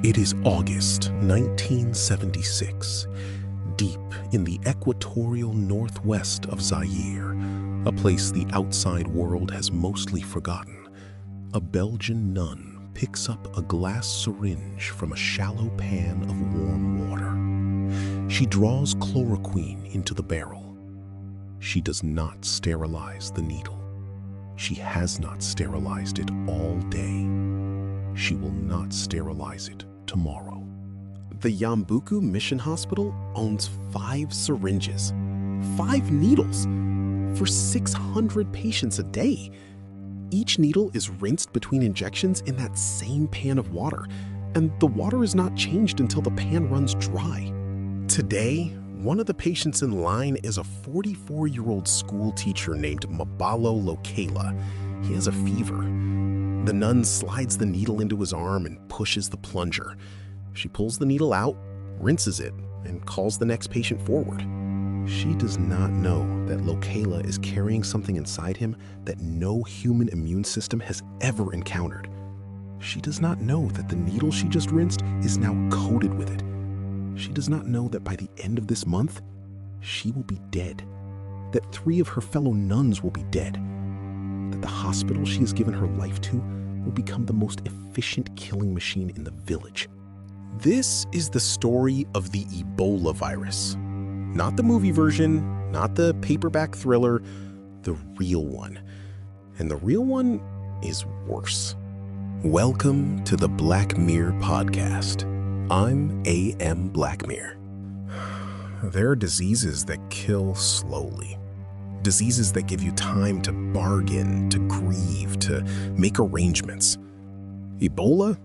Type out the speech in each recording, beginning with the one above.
It is August 1976, deep in the equatorial northwest of Zaire, a place the outside world has mostly forgotten. A Belgian nun picks up a glass syringe from a shallow pan of warm water. She draws chloroquine into the barrel. She does not sterilize the needle. She has not sterilized it all day. She will not sterilize it tomorrow. The Yambuku Mission Hospital owns 5 syringes, 5 needles, for 600 patients a day. Each needle is rinsed between injections in that same pan of water, and the water is not changed until the pan runs dry. Today, one of the patients in line is a 44-year-old school teacher named Mabalo Lokela. He has a fever. The nun slides the needle into his arm and pushes the plunger. She pulls the needle out, rinses it, and calls the next patient forward. She does not know that Lokela is carrying something inside him that no human immune system has ever encountered. She does not know that the needle she just rinsed is now coated with it. She does not know that by the end of this month, she will be dead. That 3 of her fellow nuns will be dead. That the hospital she has given her life to will become the most efficient killing machine in the village. This is the story of the Ebola virus. Not the movie version, not the paperback thriller, the real one. And the real one is worse. Welcome to the Blackmere podcast. I'm A.M. Blackmere. There are diseases that kill slowly. Diseases that give you time to bargain, to grieve, to make arrangements. Ebola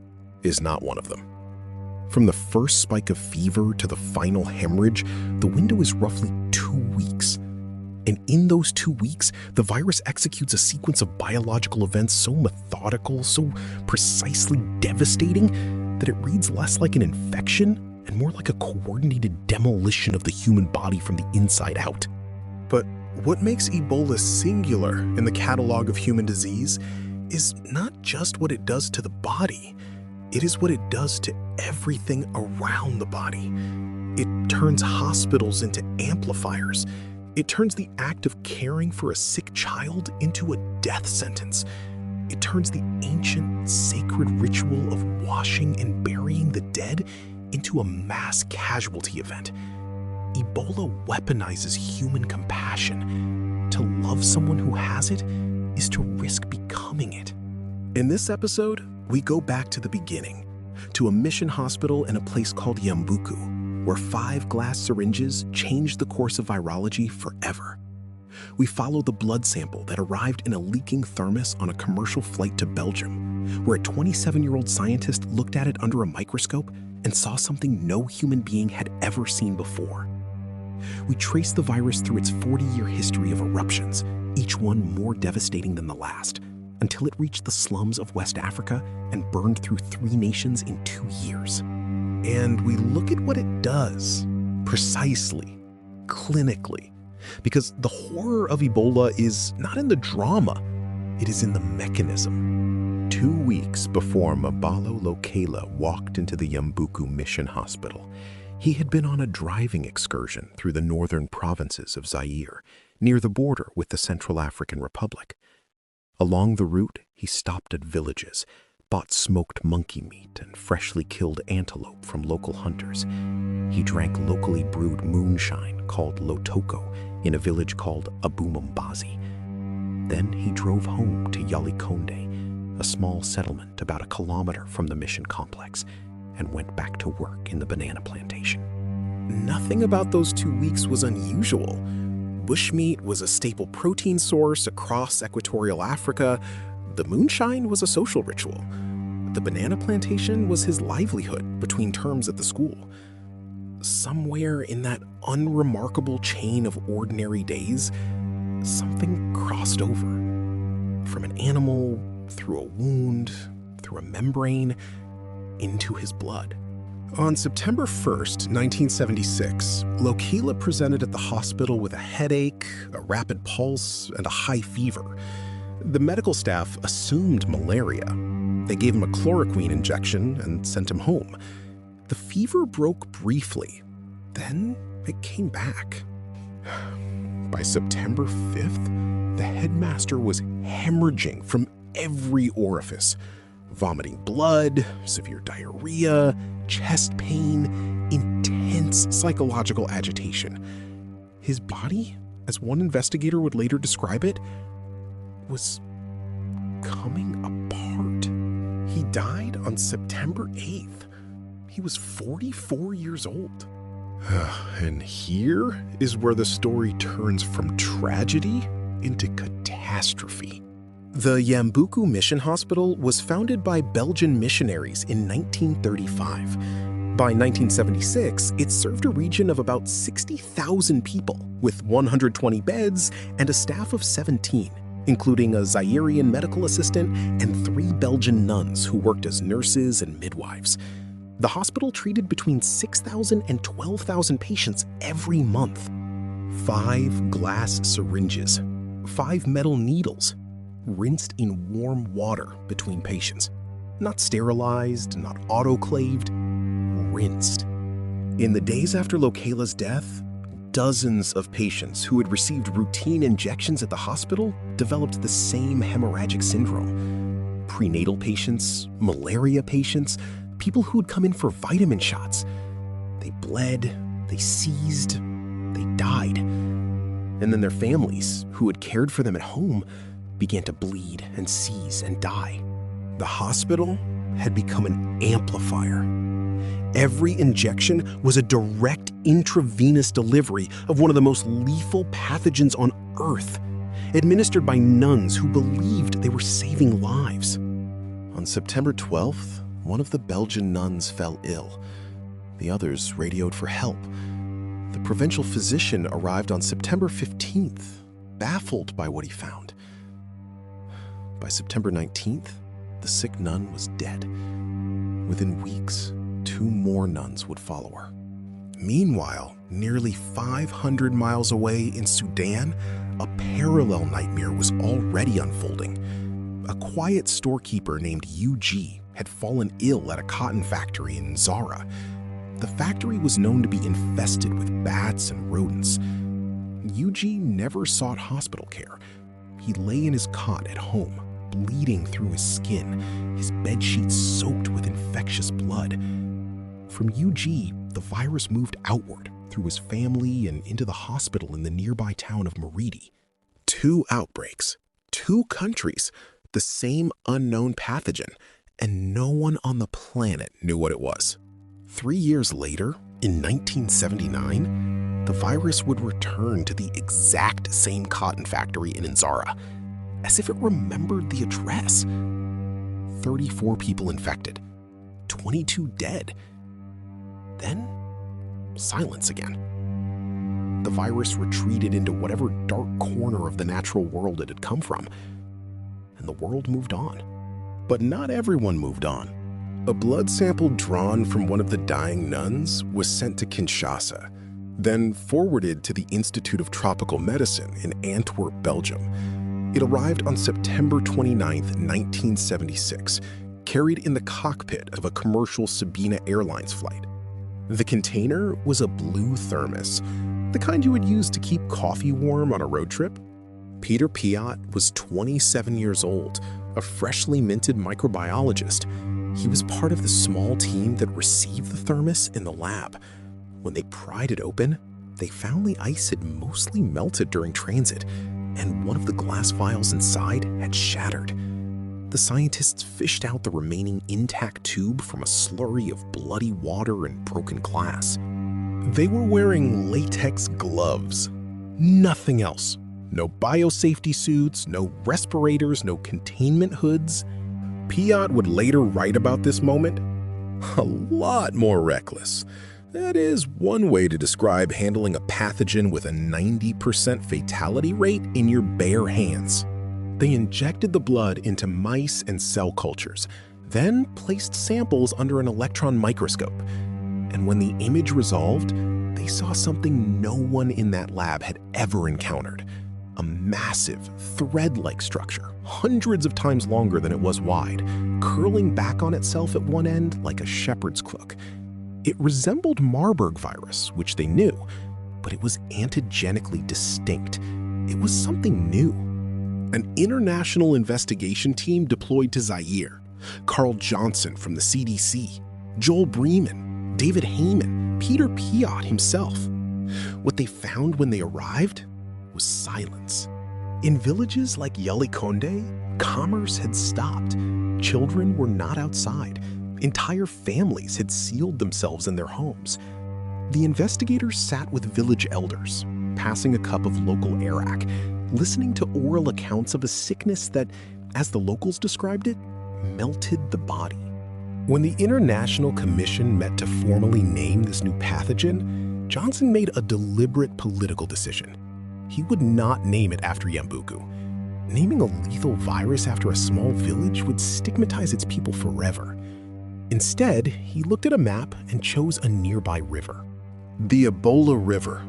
is not one of them. From the first spike of fever to the final hemorrhage, the window is roughly 2 weeks. And in those 2 weeks, the virus executes a sequence of biological events so methodical, so precisely devastating, that it reads less like an infection and more like a coordinated demolition of the human body from the inside out. But what makes Ebola singular in the catalog of human disease is not just what it does to the body. It is what it does to everything around the body. It turns hospitals into amplifiers. It turns the act of caring for a sick child into a death sentence. It turns the ancient, sacred ritual of washing and burying the dead into a mass casualty event. Ebola weaponizes human compassion. To love someone who has it is to risk becoming it. In this episode, we go back to the beginning, to a mission hospital in a place called Yambuku, where 5 glass syringes changed the course of virology forever. We follow the blood sample that arrived in a leaking thermos on a commercial flight to Belgium, where a 27-year-old scientist looked at it under a microscope and saw something no human being had ever seen before. We trace the virus through its 40-year history of eruptions, each one more devastating than the last, until it reached the slums of West Africa and burned through 3 nations in 2 years. And we look at what it does, precisely, clinically, because the horror of Ebola is not in the drama, it is in the mechanism. 2 weeks before Mabalo Lokela walked into the Yambuku Mission Hospital, he had been on a driving excursion through the northern provinces of Zaire, near the border with the Central African Republic. Along the route, he stopped at villages, bought smoked monkey meat and freshly killed antelope from local hunters. He drank locally brewed moonshine called Lotoko in a village called Abumambazi. Then he drove home to Yalikonde, a small settlement about a kilometer from the mission complex, and went back to work in the banana plantation. Nothing about those 2 weeks was unusual. Bushmeat was a staple protein source across equatorial Africa. The moonshine was a social ritual. The banana plantation was his livelihood between terms at the school. Somewhere in that unremarkable chain of ordinary days, something crossed over. From an animal, through a wound, through a membrane, into his blood. On September 1st, 1976, Lokela presented at the hospital with a headache, a rapid pulse, and a high fever. The medical staff assumed malaria. They gave him a chloroquine injection and sent him home. The fever broke briefly, then it came back. By September 5th, the headmaster was hemorrhaging from every orifice, vomiting blood, severe diarrhea, chest pain, intense psychological agitation. His body, as one investigator would later describe it, was coming apart. He died on September 8th. He was 44 years old. And here is where the story turns from tragedy into catastrophe. The Yambuku Mission Hospital was founded by Belgian missionaries in 1935. By 1976, it served a region of about 60,000 people with 120 beds and a staff of 17, including a Zairian medical assistant and 3 Belgian nuns who worked as nurses and midwives. The hospital treated between 6,000 and 12,000 patients every month. 5 glass syringes, 5 metal needles, rinsed in warm water between patients. Not sterilized, not autoclaved, rinsed. In the days after Lokela's death, dozens of patients who had received routine injections at the hospital developed the same hemorrhagic syndrome. Prenatal patients, malaria patients, people who had come in for vitamin shots. They bled, they seized, they died. And then their families, who had cared for them at home, began to bleed and seize and die. The hospital had become an amplifier. Every injection was a direct intravenous delivery of one of the most lethal pathogens on Earth, administered by nuns who believed they were saving lives. On September 12th, one of the Belgian nuns fell ill. The others radioed for help. The provincial physician arrived on September 15th, baffled by what he found. By September 19th, the sick nun was dead. Within weeks, 2 more nuns would follow her. Meanwhile, nearly 500 miles away in Sudan, a parallel nightmare was already unfolding. A quiet storekeeper named UG had fallen ill at a cotton factory in Zara. The factory was known to be infested with bats and rodents. UG never sought hospital care. He lay in his cot at home, bleeding through his skin, his bedsheets soaked with infectious blood. From UG, the virus moved outward through his family and into the hospital in the nearby town of Maridi. 2 outbreaks, 2 countries, the same unknown pathogen, and no one on the planet knew what it was. 3 years later, in 1979, the virus would return to the exact same cotton factory in Nzara, as if it remembered the address. 34 people infected, 22 dead. Then, silence again. The virus retreated into whatever dark corner of the natural world it had come from, and the world moved on. But not everyone moved on. A blood sample drawn from one of the dying nuns was sent to Kinshasa, then forwarded to the Institute of Tropical Medicine in Antwerp, Belgium. It arrived on September 29, 1976, carried in the cockpit of a commercial Sabena Airlines flight. The container was a blue thermos, the kind you would use to keep coffee warm on a road trip. Peter Piot was 27 years old, a freshly minted microbiologist. He was part of the small team that received the thermos in the lab. When they pried it open, they found the ice had mostly melted during transit, and one of the glass vials inside had shattered. The scientists fished out the remaining intact tube from a slurry of bloody water and broken glass. They were wearing latex gloves. Nothing else. No biosafety suits, no respirators, no containment hoods. Piot would later write about this moment. A lot more reckless. That is one way to describe handling a pathogen with a 90% fatality rate in your bare hands. They injected the blood into mice and cell cultures, then placed samples under an electron microscope. And when the image resolved, they saw something no one in that lab had ever encountered. A massive, thread-like structure hundreds of times longer than it was wide, curling back on itself at one end like a shepherd's crook. It resembled Marburg virus, which they knew, but it was antigenically distinct. It was something new. An international investigation team deployed to Zaire. Carl Johnson from the CDC, Joel Bremen, David Heyman, Peter Piot himself. What they found when they arrived was silence. In villages like Yalikonde, commerce had stopped. Children were not outside. Entire families had sealed themselves in their homes. The investigators sat with village elders, passing a cup of local arak, listening to oral accounts of a sickness that, as the locals described it, melted the body. When the International Commission met to formally name this new pathogen, Johnson made a deliberate political decision. He would not name it after Yambuku. Naming a lethal virus after a small village would stigmatize its people forever. Instead, he looked at a map and chose a nearby river. The Ebola River.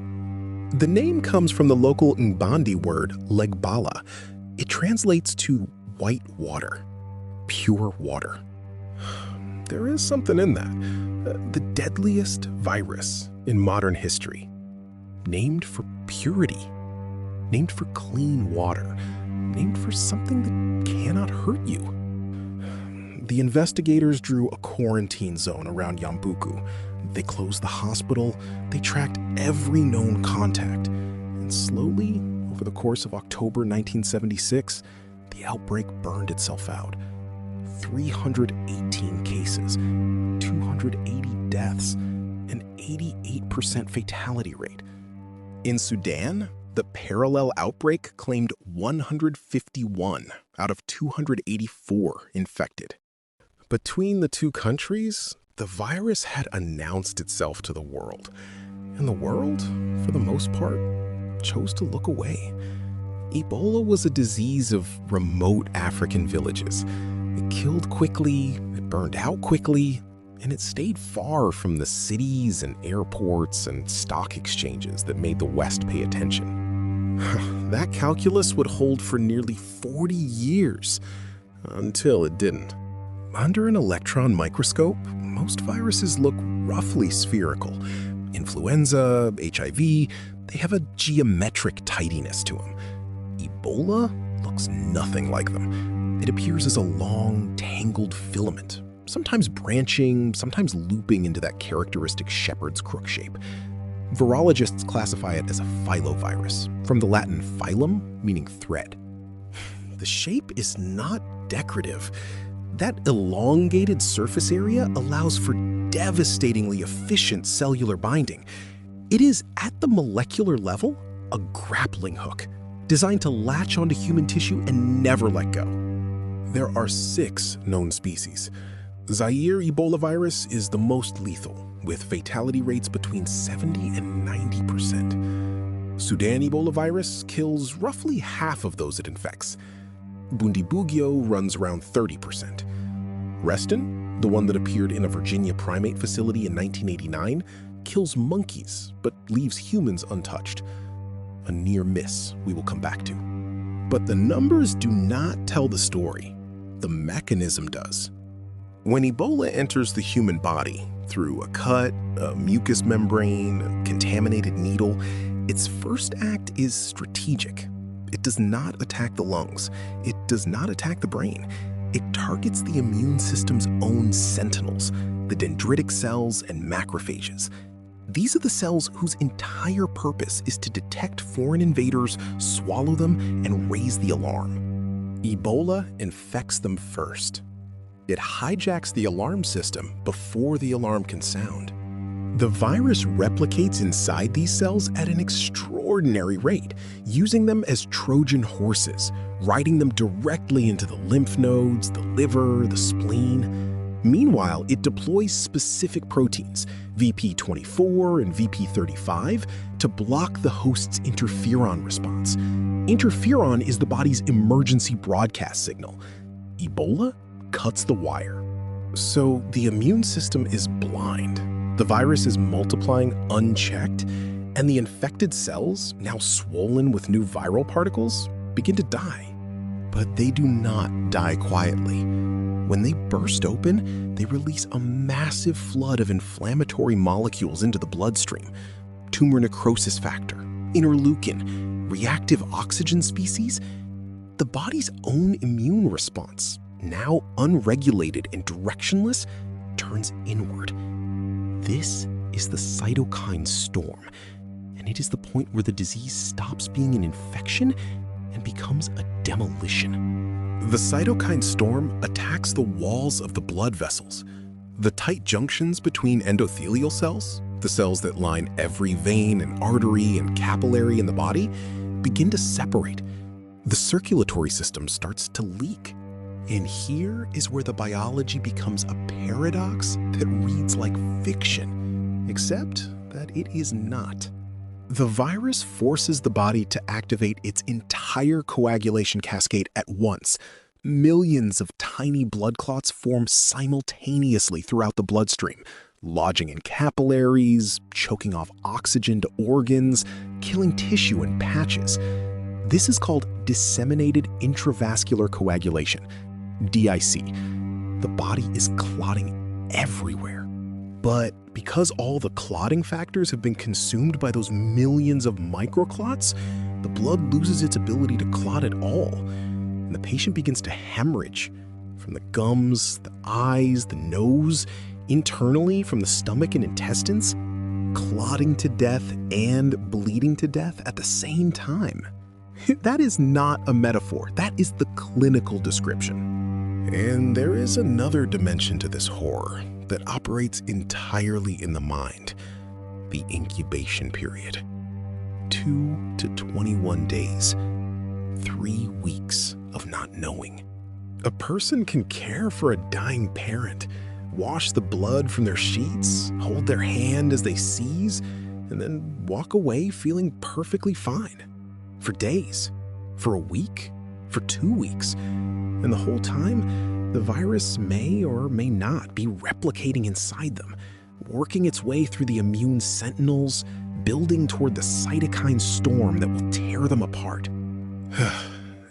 The name comes from the local Ngbandi word legbala. It translates to white water, pure water. There is something in that. The deadliest virus in modern history. Named for purity. Named for clean water. Named for something that cannot hurt you. The investigators drew a quarantine zone around Yambuku. They closed the hospital. They tracked every known contact. And slowly, over the course of October 1976, the outbreak burned itself out. 318 cases, 280 deaths, an 88% fatality rate. In Sudan, the parallel outbreak claimed 151 out of 284 infected. Between the two countries, the virus had announced itself to the world, and the world, for the most part, chose to look away. Ebola was a disease of remote African villages. It killed quickly, it burned out quickly, and it stayed far from the cities and airports and stock exchanges that made the West pay attention. That calculus would hold for nearly 40 years, until it didn't. Under an electron microscope, most viruses look roughly spherical. Influenza, HIV, they have a geometric tidiness to them. Ebola looks nothing like them. It appears as a long, tangled filament, sometimes branching, sometimes looping into that characteristic shepherd's crook shape. Virologists classify it as a filovirus, from the Latin phylum, meaning thread. The shape is not decorative. That elongated surface area allows for devastatingly efficient cellular binding. It is, at the molecular level, a grappling hook, designed to latch onto human tissue and never let go. There are 6 known species. Zaire Ebola virus is the most lethal, with fatality rates between 70 and 90%. Sudan Ebola virus kills roughly half of those it infects. Bundibugyo runs around 30%. Reston, the one that appeared in a Virginia primate facility in 1989, kills monkeys but leaves humans untouched. A near miss we will come back to. But the numbers do not tell the story. The mechanism does. When Ebola enters the human body through a cut, a mucous membrane, a contaminated needle, its first act is strategic. It does not attack the lungs. It does not attack the brain. It targets the immune system's own sentinels, the dendritic cells and macrophages. These are the cells whose entire purpose is to detect foreign invaders, swallow them, and raise the alarm. Ebola infects them first. It hijacks the alarm system before the alarm can sound. The virus replicates inside these cells at an extraordinary rate, using them as Trojan horses, riding them directly into the lymph nodes, the liver, the spleen. Meanwhile, it deploys specific proteins, VP24 and VP35, to block the host's interferon response. Interferon is the body's emergency broadcast signal. Ebola cuts the wire. So the immune system is blind. The virus is multiplying unchecked, and the infected cells, now swollen with new viral particles, begin to die. But they do not die quietly. When they burst open, they release a massive flood of inflammatory molecules into the bloodstream. Tumor necrosis factor, interleukin, reactive oxygen species. The body's own immune response, now unregulated and directionless, turns inward. This is the cytokine storm, and it is the point where the disease stops being an infection and becomes a demolition. The cytokine storm attacks the walls of the blood vessels. The tight junctions between endothelial cells, the cells that line every vein and artery and capillary in the body, begin to separate. The circulatory system starts to leak. And here is where the biology becomes a paradox that reads like fiction, except that it is not. The virus forces the body to activate its entire coagulation cascade at once. Millions of tiny blood clots form simultaneously throughout the bloodstream, lodging in capillaries, choking off oxygen to organs, killing tissue in patches. This is called disseminated intravascular coagulation, DIC. The body is clotting everywhere. But because all the clotting factors have been consumed by those millions of microclots, the blood loses its ability to clot at all, and the patient begins to hemorrhage from the gums, the eyes, the nose, internally from the stomach and intestines, clotting to death and bleeding to death at the same time. That is not a metaphor. That is the clinical description. And there is another dimension to this horror that operates entirely in the mind: the incubation period. 2 to 21 days, 3 weeks of not knowing. A person can care for a dying parent, wash the blood from their sheets, hold their hand as they seize, and then walk away feeling perfectly fine. For days, for a week, for 2 weeks. And the whole time, the virus may or may not be replicating inside them, working its way through the immune sentinels, building toward the cytokine storm that will tear them apart.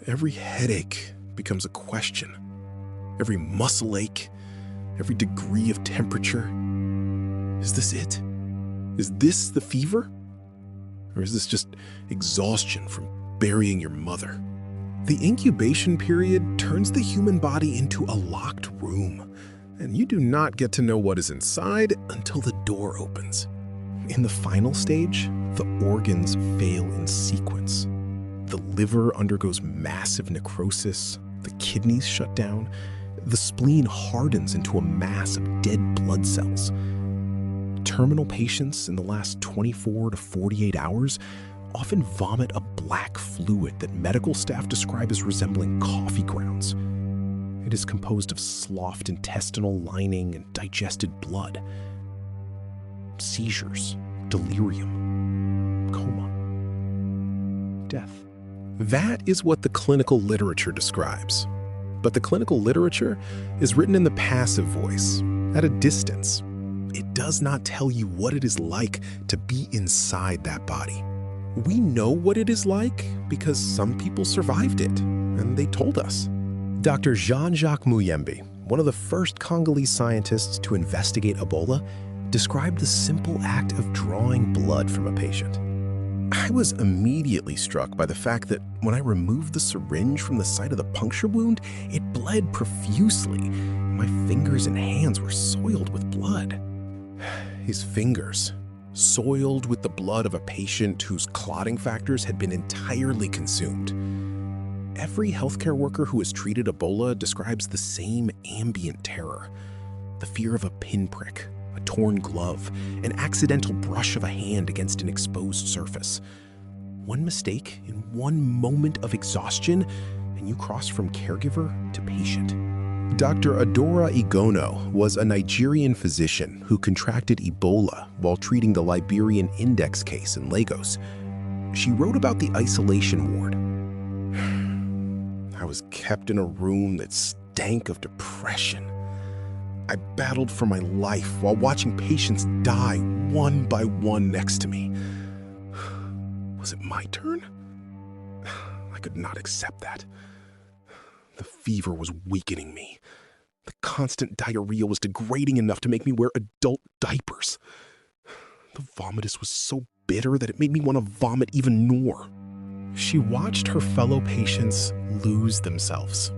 Every headache becomes a question. Every muscle ache, every degree of temperature. Is this it? Is this the fever? Or is this just exhaustion from burying your mother? The incubation period turns the human body into a locked room, and you do not get to know what is inside until the door opens. In the final stage, the organs fail in sequence. The liver undergoes massive necrosis, the kidneys shut down, the spleen hardens into a mass of dead blood cells. Terminal patients in the last 24 to 48 hours often vomit a black fluid that medical staff describe as resembling coffee grounds. It is composed of sloughed intestinal lining and digested blood. Seizures, delirium, coma, death. That is what the clinical literature describes. But the clinical literature is written in the passive voice, at a distance. It does not tell you what it is like to be inside that body. We know what it is like because some people survived it, and they told us. Dr. Jean-Jacques Muyembe, one of the first Congolese scientists to investigate Ebola, described the simple act of drawing blood from a patient. I was immediately struck by the fact that when I removed the syringe from the site of the puncture wound, it bled profusely. My fingers and hands were soiled with blood. His fingers, soiled with the blood of a patient whose clotting factors had been entirely consumed. Every healthcare worker who has treated Ebola describes the same ambient terror: the fear of a pinprick, a torn glove, an accidental brush of a hand against an exposed surface. One mistake in one moment of exhaustion, and you cross from caregiver to patient. Dr. Adora Igono was a Nigerian physician who contracted Ebola while treating the Liberian index case in Lagos. She wrote about the isolation ward. I was kept in a room that stank of depression. I battled for my life while watching patients die one by one next to me. Was it my turn? I could not accept that. The fever was weakening me. The constant diarrhea was degrading enough to make me wear adult diapers. The vomitus was so bitter that it made me want to vomit even more. She watched her fellow patients lose themselves.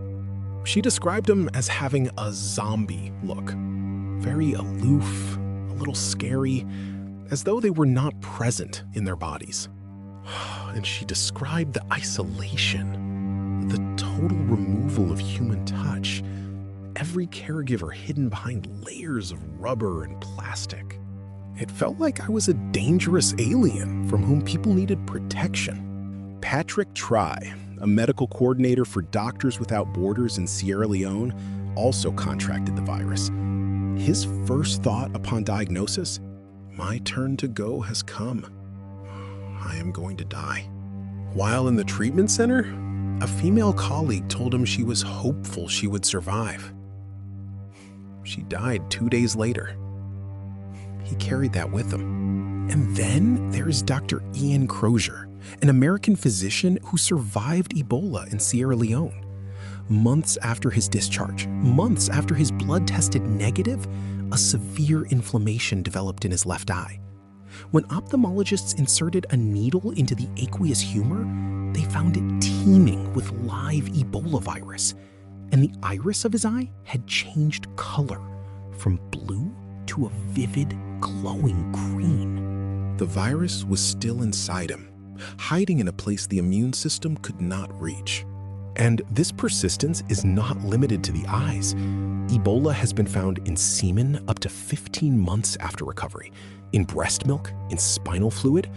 She described them as having a zombie look, very aloof, a little scary, as though they were not present in their bodies. And she described the isolation, the total removal of human touch, every caregiver hidden behind layers of rubber and plastic. It felt like I was a dangerous alien from whom people needed protection. Patrick Try, a medical coordinator for Doctors Without Borders in Sierra Leone, also contracted the virus. His first thought upon diagnosis, my turn to go has come. I am going to die. While in the treatment center, a female colleague told him she was hopeful she would survive. She died 2 days later. He carried that with him. And then there's Dr. Ian Crozier, an American physician who survived Ebola in Sierra Leone. Months after his discharge, months after his blood tested negative, a severe inflammation developed in his left eye. When ophthalmologists inserted a needle into the aqueous humor, they found it teeming with live Ebola virus, and the iris of his eye had changed color from blue to a vivid, glowing green. The virus was still inside him, hiding in a place the immune system could not reach. And this persistence is not limited to the eyes. Ebola has been found in semen up to 15 months after recovery, in breast milk, in spinal fluid.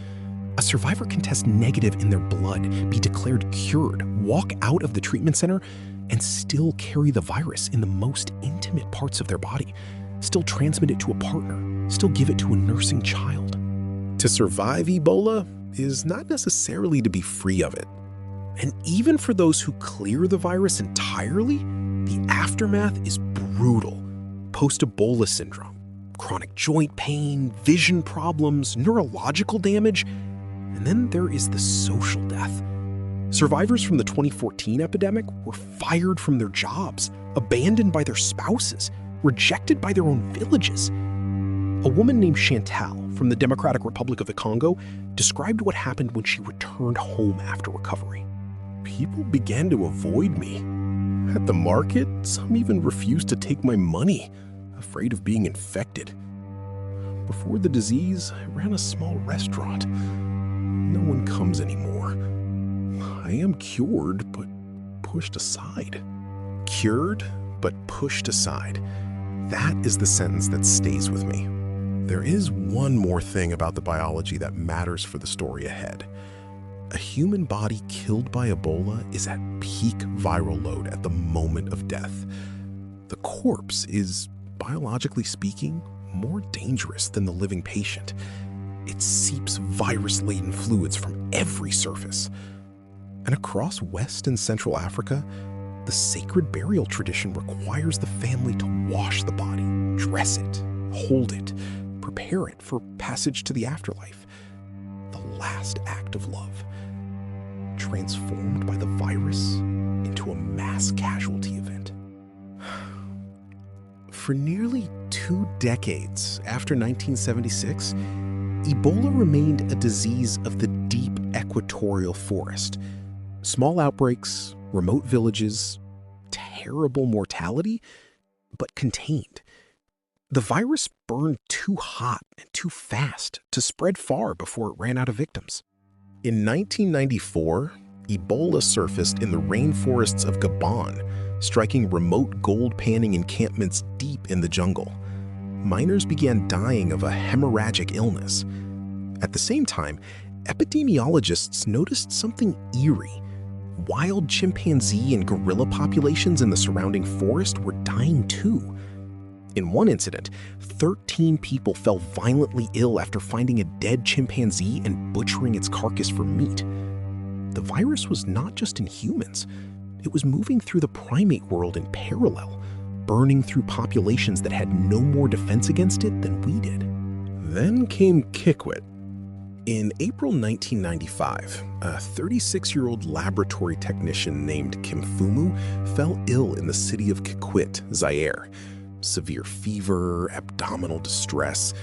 A survivor can test negative in their blood, be declared cured, walk out of the treatment center, and still carry the virus in the most intimate parts of their body, still transmit it to a partner, still give it to a nursing child. To survive Ebola is not necessarily to be free of it. And even for those who clear the virus entirely, the aftermath is brutal. Post-Ebola syndrome, chronic joint pain, vision problems, neurological damage, and then there is the social death. Survivors from the 2014 epidemic were fired from their jobs, abandoned by their spouses, rejected by their own villages. A woman named Chantal from the Democratic Republic of the Congo described what happened when she returned home after recovery. People began to avoid me. At the market, some even refused to take my money, afraid of being infected. Before the disease, I ran a small restaurant. No one comes anymore. I am cured, but pushed aside. Cured, but pushed aside. That is the sentence that stays with me. There is one more thing about the biology that matters for the story ahead. A human body killed by Ebola is at peak viral load at the moment of death. The corpse is, biologically speaking, more dangerous than the living patient. It seeps virus-laden fluids from every surface. And across West and Central Africa, the sacred burial tradition requires the family to wash the body, dress it, hold it, prepare it for passage to the afterlife. The last act of love, transformed by the virus into a mass casualty event. For nearly 2 decades after 1976, Ebola remained a disease of the deep equatorial forest. Small outbreaks, remote villages, terrible mortality, but contained. The virus burned too hot and too fast to spread far before it ran out of victims. In 1994, Ebola surfaced in the rainforests of Gabon, striking remote gold panning encampments deep in the jungle. Miners began dying of a hemorrhagic illness. At the same time, epidemiologists noticed something eerie. Wild chimpanzee and gorilla populations in the surrounding forest were dying too. In one incident, 13 people fell violently ill after finding a dead chimpanzee and butchering its carcass for meat. The virus was not just in humans. It was moving through the primate world in parallel, burning through populations that had no more defense against it than we did. Then came Kikwit. In April 1995, a 36-year-old laboratory technician named Kimfumu fell ill in the city of Kikwit, Zaire. Severe fever, abdominal distress.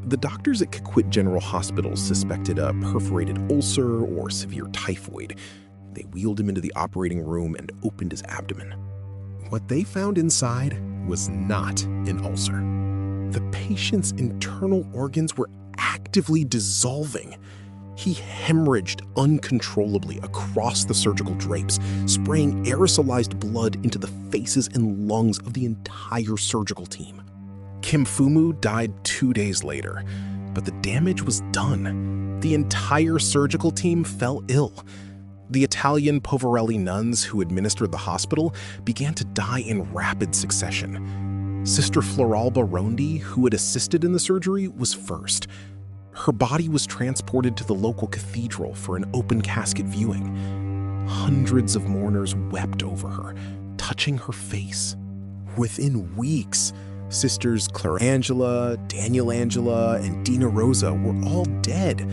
The doctors at Kikwit General Hospital suspected a perforated ulcer or severe typhoid. They wheeled him into the operating room and opened his abdomen. What they found inside was not an ulcer. The patient's internal organs were actively dissolving. He hemorrhaged uncontrollably across the surgical drapes, spraying aerosolized blood into the faces and lungs of the entire surgical team. Kimfumu died 2 days later, but the damage was done. The entire surgical team fell ill. The Italian Poverelli nuns who administered the hospital began to die in rapid succession. Sister Floralba Rondi, who had assisted in the surgery, was first. Her body was transported to the local cathedral for an open casket viewing. Hundreds of mourners wept over her, touching her face. Within weeks, Sisters Clarangela, Daniel Angela, and Dina Rosa were all dead,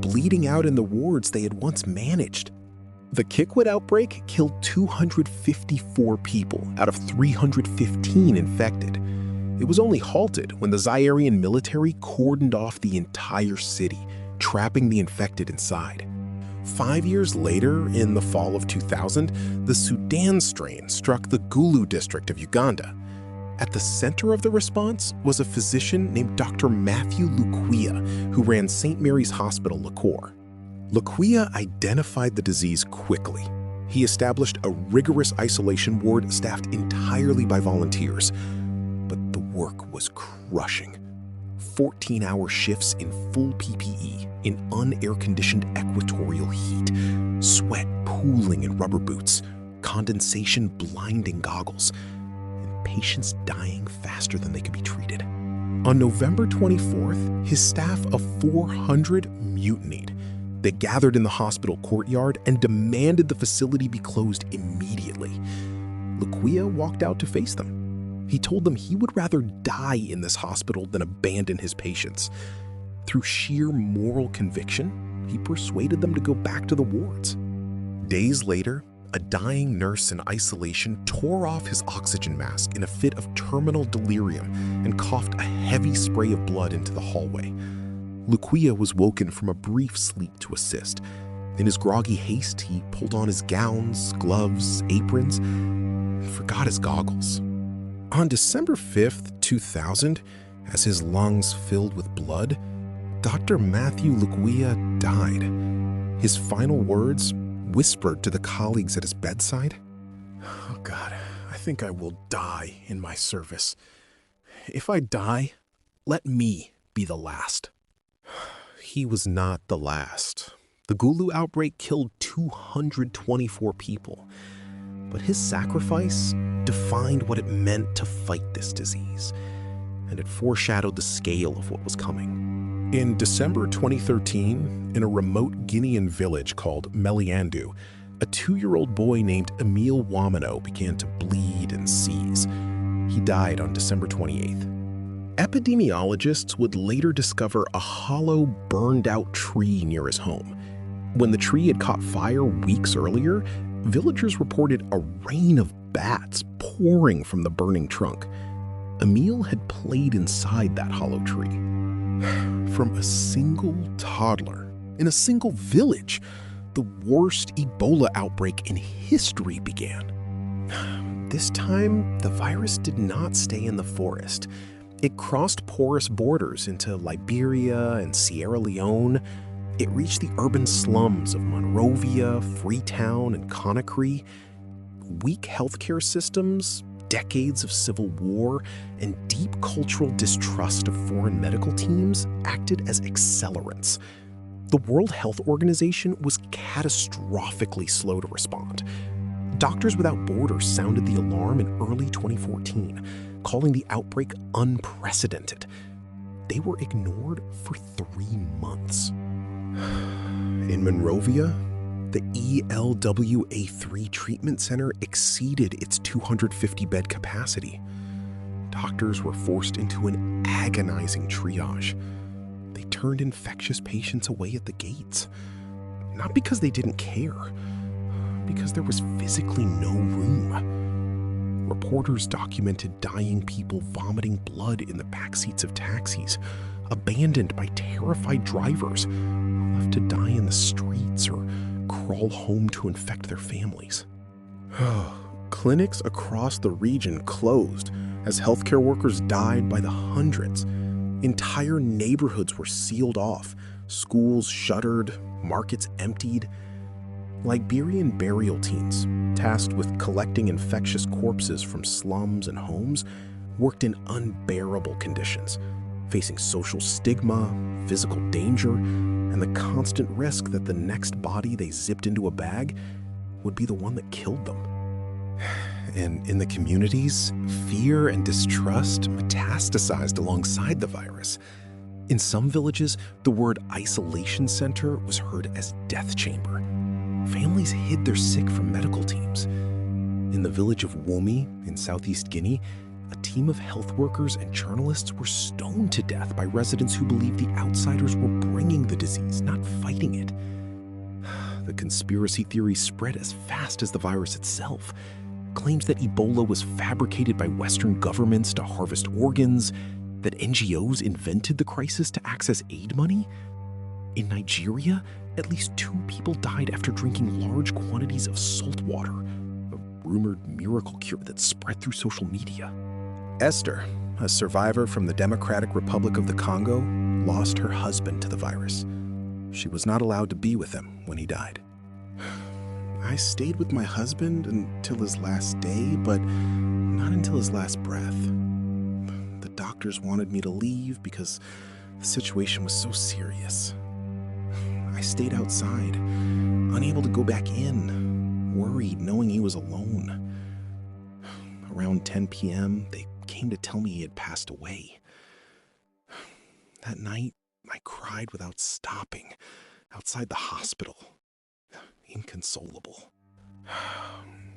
bleeding out in the wards they had once managed. The Kikwit outbreak killed 254 people out of 315 infected. It was only halted when the Zairean military cordoned off the entire city, trapping the infected inside. 5 years later, in the fall of 2000, the Sudan strain struck the Gulu district of Uganda. At the center of the response was a physician named Dr. Matthew Lukwia, who ran St. Mary's Hospital, Lakor. Lukwia identified the disease quickly. He established a rigorous isolation ward staffed entirely by volunteers. But the work was crushing. 14-hour shifts in full PPE, in unair-conditioned equatorial heat, sweat pooling in rubber boots, condensation blinding goggles, and patients dying faster than they could be treated. On November 24th, his staff of 400 mutinied. They gathered in the hospital courtyard and demanded the facility be closed immediately. Lukwia walked out to face them. He told them he would rather die in this hospital than abandon his patients. Through sheer moral conviction, he persuaded them to go back to the wards. Days later, a dying nurse in isolation tore off his oxygen mask in a fit of terminal delirium and coughed a heavy spray of blood into the hallway. Lukwia was woken from a brief sleep to assist. In his groggy haste, he pulled on his gowns, gloves, aprons, and forgot his goggles. On December 5th, 2000, as his lungs filled with blood, Dr. Matthew Lukwia died. His final words, whispered to the colleagues at his bedside, "Oh God, I think I will die in my service. If I die, let me be the last." He was not the last. The Gulu outbreak killed 224 people. But his sacrifice defined what it meant to fight this disease, and it foreshadowed the scale of what was coming. In December 2013, in a remote Guinean village called Meliandu, a 2-year-old boy named Emile Wamino began to bleed and seize. He died on December 28th. Epidemiologists would later discover a hollow, burned-out tree near his home. When the tree had caught fire weeks earlier, villagers reported a rain of bats pouring from the burning trunk. Emile had played inside that hollow tree. From a single toddler, in a single village, the worst Ebola outbreak in history began. This time, the virus did not stay in the forest. It crossed porous borders into Liberia and Sierra Leone. It reached the urban slums of Monrovia, Freetown, and Conakry. Weak healthcare systems, decades of civil war, and deep cultural distrust of foreign medical teams acted as accelerants. The World Health Organization was catastrophically slow to respond. Doctors Without Borders sounded the alarm in early 2014, calling the outbreak unprecedented. They were ignored for 3 months. In Monrovia, the ELWA3 treatment center exceeded its 250-bed capacity. Doctors were forced into an agonizing triage. They turned infectious patients away at the gates. Not because they didn't care, because there was physically no room. Reporters documented dying people vomiting blood in the backseats of taxis, abandoned by terrified drivers, left to die in the streets or crawl home to infect their families. Clinics across the region closed as healthcare workers died by the hundreds. Entire neighborhoods were sealed off, schools shuttered, markets emptied. Liberian burial teams, tasked with collecting infectious corpses from slums and homes, worked in unbearable conditions, facing social stigma, physical danger, and the constant risk that the next body they zipped into a bag would be the one that killed them. And in the communities, fear and distrust metastasized alongside the virus. In some villages, the word isolation center was heard as death chamber. Families hid their sick from medical teams. In the village of Womi in southeast Guinea, a team of health workers and journalists were stoned to death by residents who believed the outsiders were bringing the disease, not fighting it. The conspiracy theory spread as fast as the virus itself. Claims that Ebola was fabricated by Western governments to harvest organs, that NGOs invented the crisis to access aid money. In Nigeria, at least 2 people died after drinking large quantities of salt water, a rumored miracle cure that spread through social media. Esther, a survivor from the Democratic Republic of the Congo, lost her husband to the virus. She was not allowed to be with him when he died. I stayed with my husband until his last day, but not until his last breath. The doctors wanted me to leave because the situation was so serious. I stayed outside, unable to go back in, worried knowing he was alone. Around 10 p.m., they came to tell me he had passed away. That night, I cried without stopping, outside the hospital, inconsolable.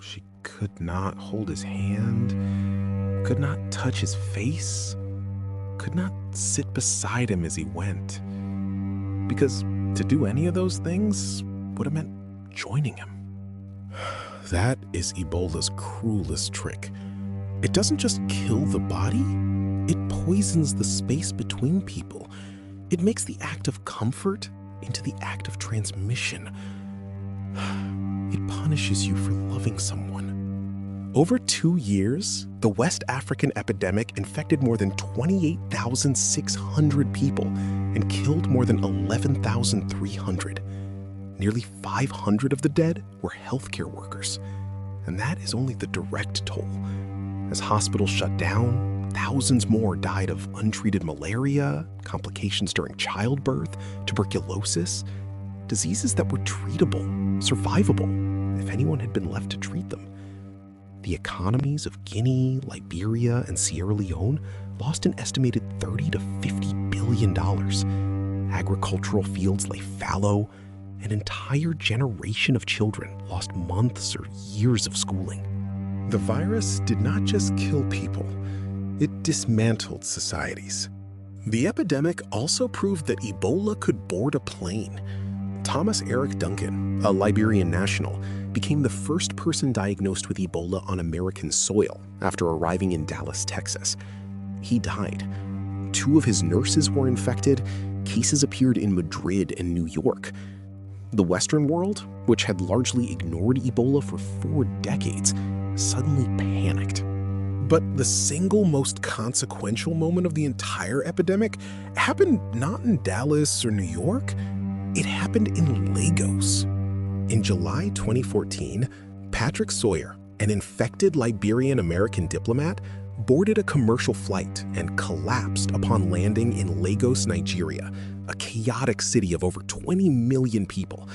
She could not hold his hand, could not touch his face, could not sit beside him as he went. Because to do any of those things would have meant joining him. That is Ebola's cruelest trick. It doesn't just kill the body, it poisons the space between people. It makes the act of comfort into the act of transmission. It punishes you for loving someone. Over 2 years, the West African epidemic infected more than 28,600 people and killed more than 11,300. Nearly 500 of the dead were healthcare workers. And that is only the direct toll. As hospitals shut down, thousands more died of untreated malaria, complications during childbirth, tuberculosis, diseases that were treatable, survivable, if anyone had been left to treat them. The economies of Guinea, Liberia, and Sierra Leone lost an estimated $30 to $50 billion. Agricultural fields lay fallow. An entire generation of children lost months or years of schooling. The virus did not just kill people, it dismantled societies. The epidemic also proved that Ebola could board a plane. Thomas Eric Duncan, a Liberian national, became the first person diagnosed with Ebola on American soil after arriving in Dallas, Texas. He died. 2 of his nurses were infected. Cases appeared in Madrid and New York. The Western world, which had largely ignored Ebola for 4 decades, suddenly panicked. But the single most consequential moment of the entire epidemic happened not in Dallas or New York. It happened in Lagos. In July 2014, Patrick Sawyer, an infected Liberian American diplomat, boarded a commercial flight and collapsed upon landing in Lagos, Nigeria, a chaotic city of over 20 million people.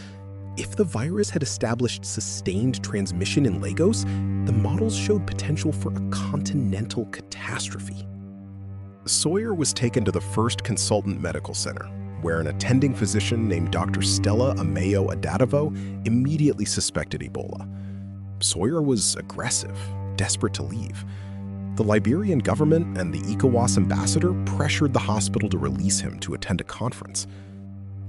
If the virus had established sustained transmission in Lagos, the models showed potential for a continental catastrophe. Sawyer was taken to the first consultant medical center, where an attending physician named Dr. Stella Amayo Adatovo immediately suspected Ebola. Sawyer was aggressive, desperate to leave. The Liberian government and the ECOWAS ambassador pressured the hospital to release him to attend a conference.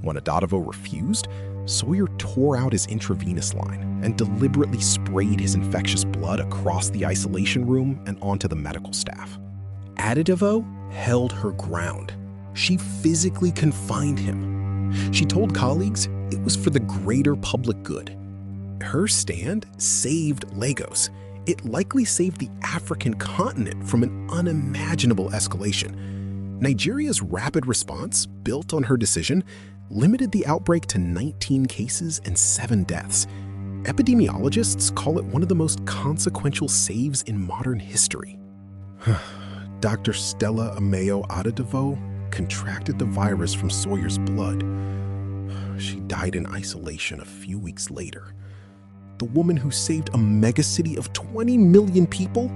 When Adatovo refused, Sawyer tore out his intravenous line and deliberately sprayed his infectious blood across the isolation room and onto the medical staff. Adatovo held her ground. She physically confined him. She told colleagues it was for the greater public good. Her stand saved Lagos. It likely saved the African continent from an unimaginable escalation. Nigeria's rapid response, built on her decision, limited the outbreak to 19 cases and 7 deaths. Epidemiologists call it one of the most consequential saves in modern history. Dr. Stella Amayo Adatovo contracted the virus from Sawyer's blood. She died in isolation a few weeks later. The woman who saved a megacity of 20 million people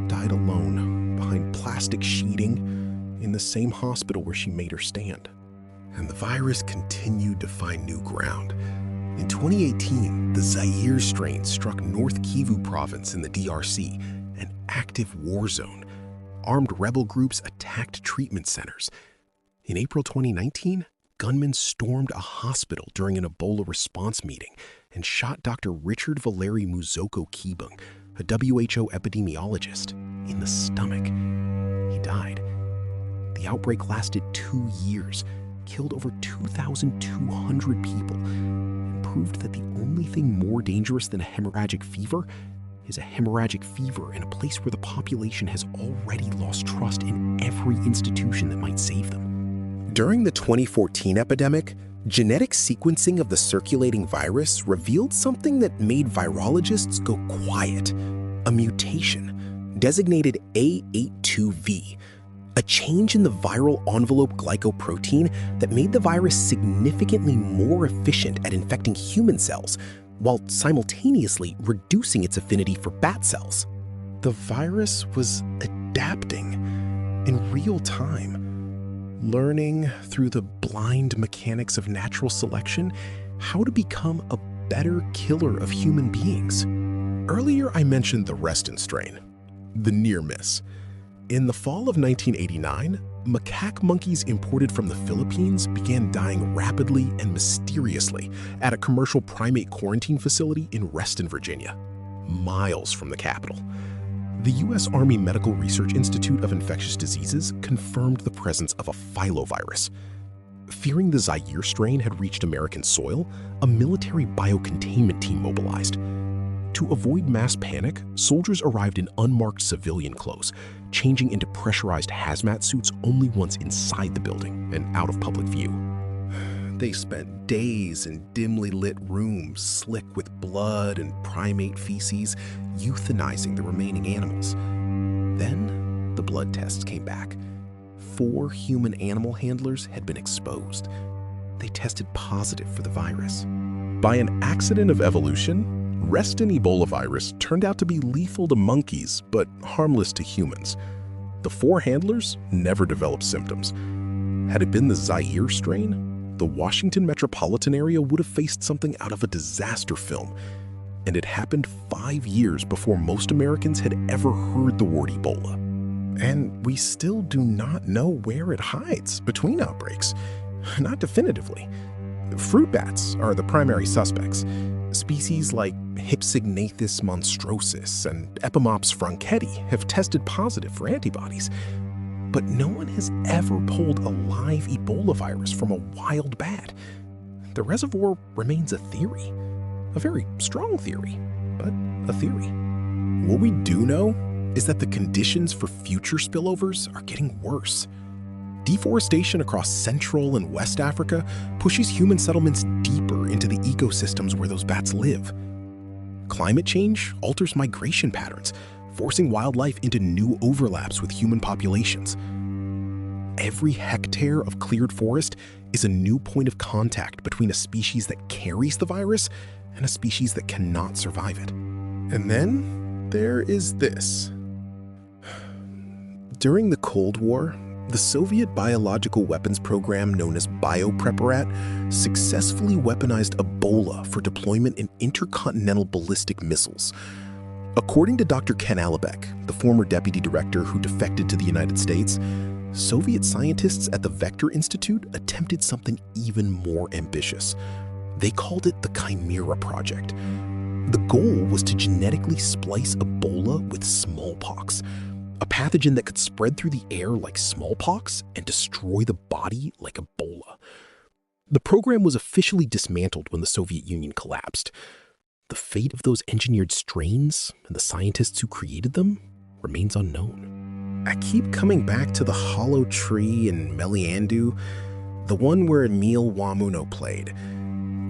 died alone behind plastic sheeting in the same hospital where she made her stand. And the virus continued to find new ground. In 2018, the Zaire strain struck North Kivu province in the DRC, an active war zone. Armed rebel groups attacked treatment centers. In April 2019, gunmen stormed a hospital during an Ebola response meeting and shot Dr. Richard Valeri Muzoko Kibung, a WHO epidemiologist, in the stomach. He died. The outbreak lasted 2 years, killed over 2,200 people, and proved that the only thing more dangerous than a hemorrhagic fever is a hemorrhagic fever in a place where the population has already lost trust in every institution that might save them. During the 2014 epidemic, genetic sequencing of the circulating virus revealed something that made virologists go quiet: a mutation, designated A82V, a change in the viral envelope glycoprotein that made the virus significantly more efficient at infecting human cells, while simultaneously reducing its affinity for bat cells. The virus was adapting in real time, learning through the blind mechanics of natural selection how to become a better killer of human beings. Earlier, I mentioned the Reston strain, the near miss. In the fall of 1989, macaque monkeys imported from the Philippines began dying rapidly and mysteriously at a commercial primate quarantine facility in Reston, Virginia, miles from the capital. The U.S. Army Medical Research Institute of Infectious Diseases confirmed the presence of a filovirus. Fearing the Zaire strain had reached American soil, a military biocontainment team mobilized. To avoid mass panic, soldiers arrived in unmarked civilian clothes, changing into pressurized hazmat suits only once inside the building and out of public view. They spent days in dimly lit rooms slick with blood and primate feces, euthanizing the remaining animals. Then, the blood tests came back. 4 human animal handlers had been exposed. They tested positive for the virus. By an accident of evolution, Reston Ebola virus turned out to be lethal to monkeys, but harmless to humans. The 4 handlers never developed symptoms. Had it been the Zaire strain, the Washington metropolitan area would have faced something out of a disaster film. And it happened 5 years before most Americans had ever heard the word Ebola. And we still do not know where it hides between outbreaks. Not definitively. Fruit bats are the primary suspects. Species like Hypsignathus monstrosus and Epimops franketti have tested positive for antibodies. But no one has ever pulled a live Ebola virus from a wild bat. The reservoir remains a theory. A very strong theory, but a theory. What we do know is that the conditions for future spillovers are getting worse. Deforestation across Central and West Africa pushes human settlements deeper into the ecosystems where those bats live. Climate change alters migration patterns, forcing wildlife into new overlaps with human populations. Every hectare of cleared forest is a new point of contact between a species that carries the virus and a species that cannot survive it. And then there is this. During the Cold War, the Soviet biological weapons program known as Biopreparat successfully weaponized Ebola for deployment in intercontinental ballistic missiles. According to Dr. Ken Alibek, the former deputy director who defected to the United States, Soviet scientists at the Vector Institute attempted something even more ambitious. They called it the Chimera Project. The goal was to genetically splice Ebola with smallpox, a pathogen that could spread through the air like smallpox and destroy the body like Ebola. The program was officially dismantled when the Soviet Union collapsed. The fate of those engineered strains and the scientists who created them remains unknown. I keep coming back to the hollow tree in Meliandou, the one where Emil Wamuno played.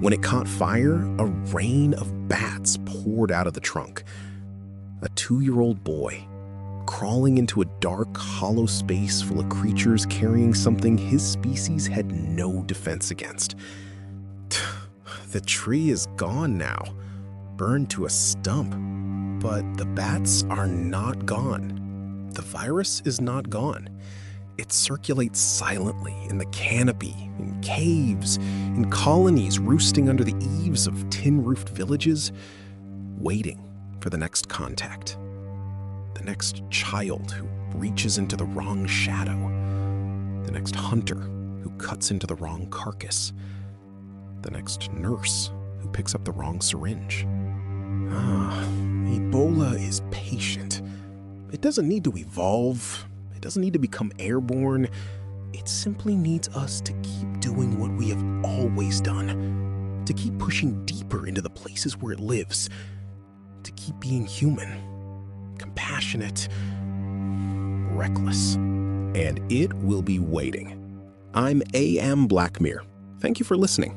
When it caught fire, a rain of bats poured out of the trunk. A 2-year-old boy, crawling into a dark, hollow space full of creatures carrying something his species had no defense against. The tree is gone now, burned to a stump. But the bats are not gone. The virus is not gone. It circulates silently in the canopy, in caves, in colonies roosting under the eaves of tin-roofed villages, waiting for the next contact. The next child who reaches into the wrong shadow. The next hunter who cuts into the wrong carcass. The next nurse who picks up the wrong syringe. Ebola is patient. It doesn't need to evolve. It doesn't need to become airborne. It simply needs us to keep doing what we have always done. To keep pushing deeper into the places where it lives. To keep being human, compassionate, reckless. And it will be waiting. I'm A.M. Blackmere. Thank you for listening.